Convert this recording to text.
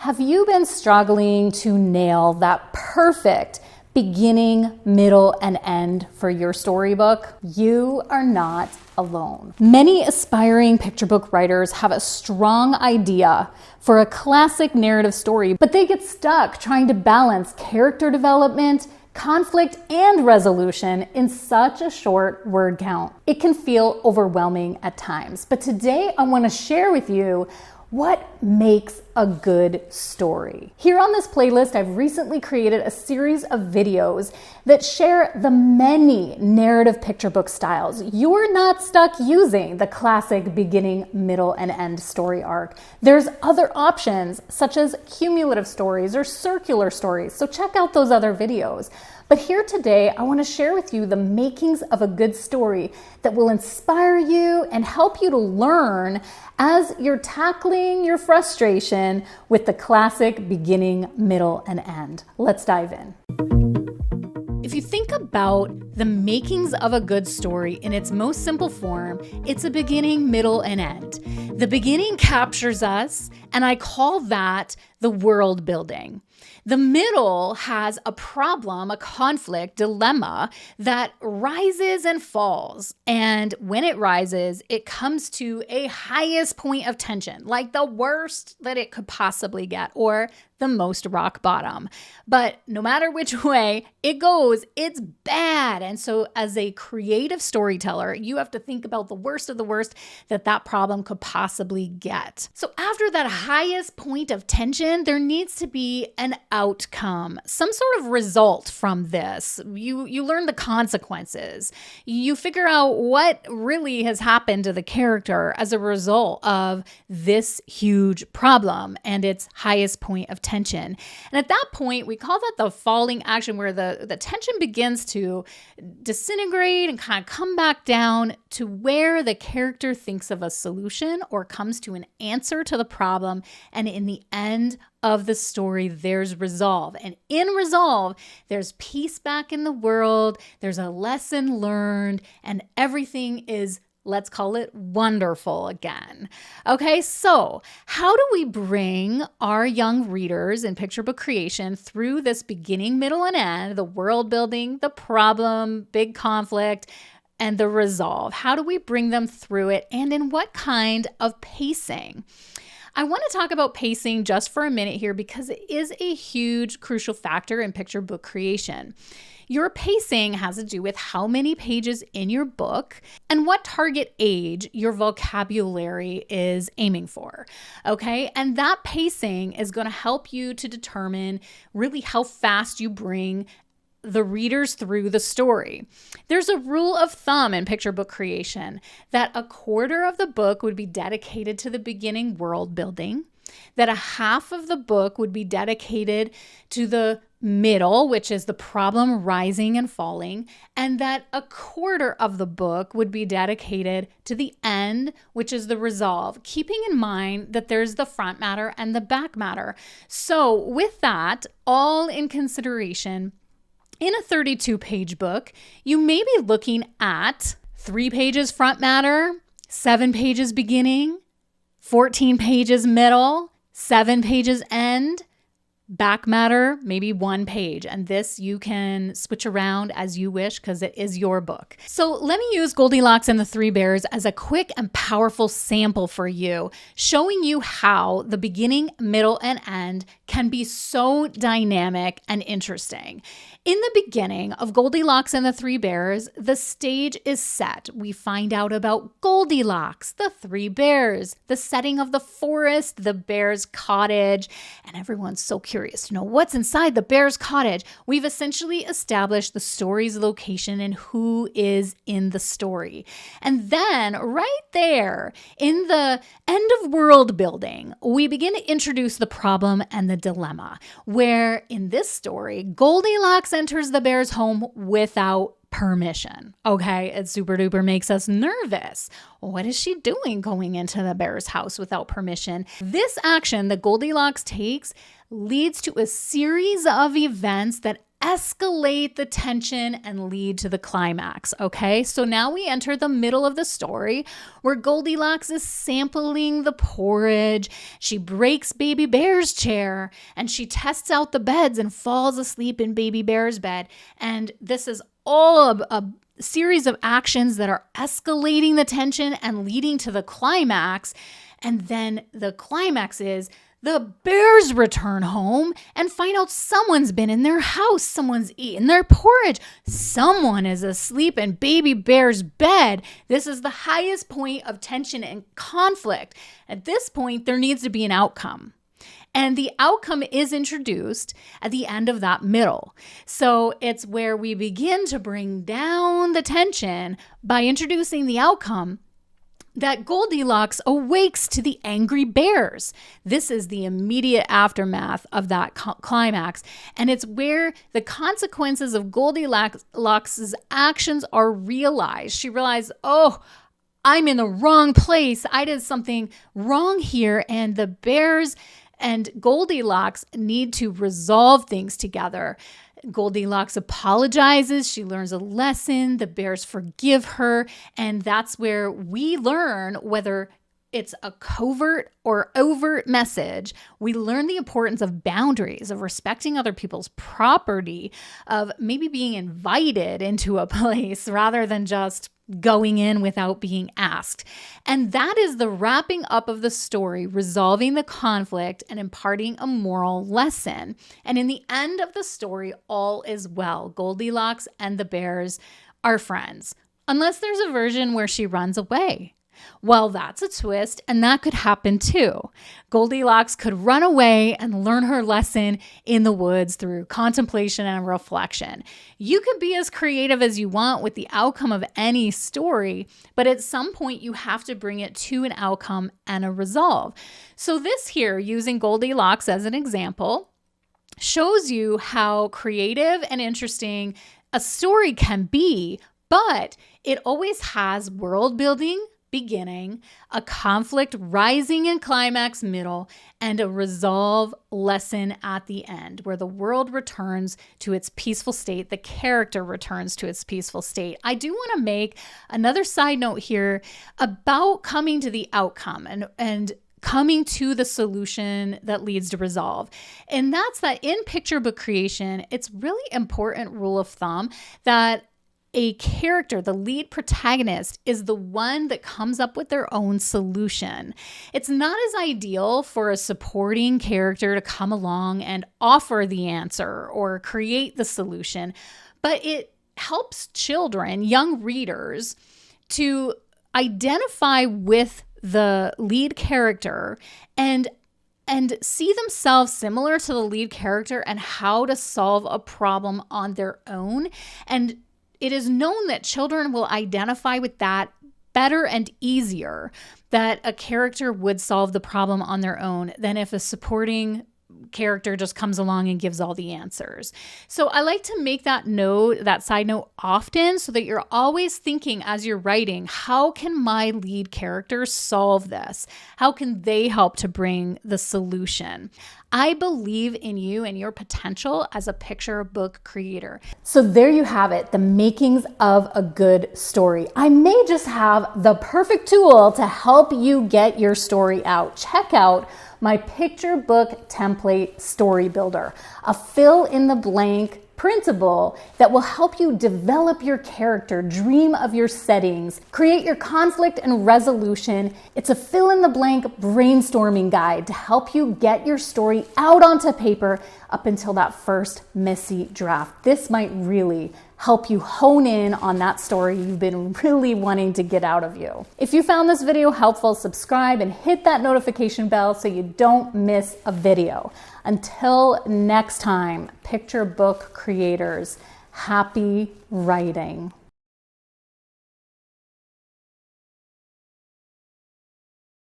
Have you been struggling to nail that perfect beginning, middle, and end for your storybook? You are not alone. Many aspiring picture book writers have a strong idea for a classic narrative story, but they get stuck trying to balance character development, conflict, and resolution in such a short word count. It can feel overwhelming at times, but today I want to share with you what makes a good story. Here on this playlist, I've recently created a series of videos that share the many narrative picture book styles. You're not stuck using the classic beginning, middle, and end story arc. There's other options such as cumulative stories or circular stories, so check out those other videos. But here today, I want to share with you the makings of a good story that will inspire you and help you to learn as you're tackling your frustration with the classic beginning, middle, and end. Let's dive in. If you think about the makings of a good story in its most simple form, it's a beginning, middle, and end. The beginning captures us, and I call that the world building. The middle has a problem, a conflict, dilemma that rises and falls. And when it rises, it comes to a highest point of tension, like the worst that it could possibly get, or the most rock bottom. But no matter which way it goes, it's bad. And so as a creative storyteller, you have to think about the worst of the worst that problem could possibly get. So after that highest point of tension, there needs to be an outcome, some sort of result from this. You learn the consequences. You figure out what really has happened to the character as a result of this huge problem and its highest point of tension. And at that point, we call that the falling action, where the tension begins to disintegrate and kind of come back down to where the character thinks of a solution or comes to an answer to the problem. And in the end of the story, there's resolve. And in resolve, there's peace back in the world, there's a lesson learned, and everything is, let's call it, wonderful again. Okay, so how do we bring our young readers in picture book creation through this beginning, middle, and end, the world building, the problem, big conflict, and the resolve? How do we bring them through it, and in what kind of pacing? I want to talk about pacing just for a minute here because it is a huge, crucial factor in picture book creation. Your pacing has to do with how many pages in your book and what target age your vocabulary is aiming for, okay? And that pacing is going to help you to determine really how fast you bring the readers through the story. There's a rule of thumb in picture book creation that a quarter of the book would be dedicated to the beginning world building, that a half of the book would be dedicated to the middle, which is the problem rising and falling, and that a quarter of the book would be dedicated to the end, which is the resolve, keeping in mind that there's the front matter and the back matter. So with that all in consideration, in a 32-page book, you may be looking at 3 pages front matter, 7 pages beginning, 14 pages middle, 7 pages end, back matter, maybe 1 page. And this you can switch around as you wish because it is your book. So let me use Goldilocks and the Three Bears as a quick and powerful sample for you, showing you how the beginning, middle, and end can be so dynamic and interesting. In the beginning of Goldilocks and the Three Bears, the stage is set. We find out about Goldilocks, the three bears, the setting of the forest, the bear's cottage, and everyone's so curious to know what's inside the bear's cottage. We've essentially established the story's location and who is in the story. And then right there in the end of world building, we begin to introduce the problem and the dilemma, where in this story, Goldilocks enters the bear's home without permission. Okay, it super duper makes us nervous. What is she doing going into the bear's house without permission? This action that Goldilocks takes leads to a series of events that escalate the tension and lead to the climax. Okay, so now we enter the middle of the story where Goldilocks is sampling the porridge. She breaks Baby Bear's chair and she tests out the beds and falls asleep in Baby Bear's bed. And this is all a series of actions that are escalating the tension and leading to the climax. And then the climax is the bears return home and find out someone's been in their house. Someone's eaten their porridge. Someone is asleep in Baby Bear's bed. This is the highest point of tension and conflict. At this point, there needs to be an outcome. And the outcome is introduced at the end of that middle. So it's where we begin to bring down the tension by introducing the outcome that Goldilocks awakes to the angry bears. This is the immediate aftermath of that climax. And it's where the consequences of Goldilocks' actions are realized. She realized, oh, I'm in the wrong place. I did something wrong here. And the bears and Goldilocks need to resolve things together. Goldilocks apologizes. She learns a lesson. The bears forgive her. And that's where we learn whether it's a covert or overt message. We learn the importance of boundaries, of respecting other people's property, of maybe being invited into a place rather than just going in without being asked. And that is the wrapping up of the story, resolving the conflict and imparting a moral lesson. And in the end of the story, all is well. Goldilocks and the bears are friends, unless there's a version where she runs away. Well, that's a twist, and that could happen too. Goldilocks could run away and learn her lesson in the woods through contemplation and reflection. You can be as creative as you want with the outcome of any story, but at some point you have to bring it to an outcome and a resolve. So this here, using Goldilocks as an example, shows you how creative and interesting a story can be, but it always has world building, beginning, a conflict rising in climax middle, and a resolve lesson at the end where the world returns to its peaceful state, the character returns to its peaceful state. I do want to make another side note here about coming to the outcome and coming to the solution that leads to resolve. And that's that in picture book creation, it's really important rule of thumb that a character, the lead protagonist, is the one that comes up with their own solution. It's not as ideal for a supporting character to come along and offer the answer or create the solution, but it helps children, young readers, to identify with the lead character and see themselves similar to the lead character and how to solve a problem on their own. And it is known that children will identify with that better and easier, that a character would solve the problem on their own than if a supporting character just comes along and gives all the answers. So I like to make that note, that side note often, so that you're always thinking as you're writing, how can my lead character solve this? How can they help to bring the solution? I believe in you and your potential as a picture book creator. So there you have it, the makings of a good story. I may just have the perfect tool to help you get your story out. Check out my picture book template story builder, a fill in the blank printable that will help you develop your character, dream of your settings, create your conflict and resolution. It's a fill in the blank brainstorming guide to help you get your story out onto paper up until that first messy draft. This might really help you hone in on that story you've been really wanting to get out of you. If you found this video helpful, subscribe and hit that notification bell so you don't miss a video. Until next time, picture book creators, happy writing.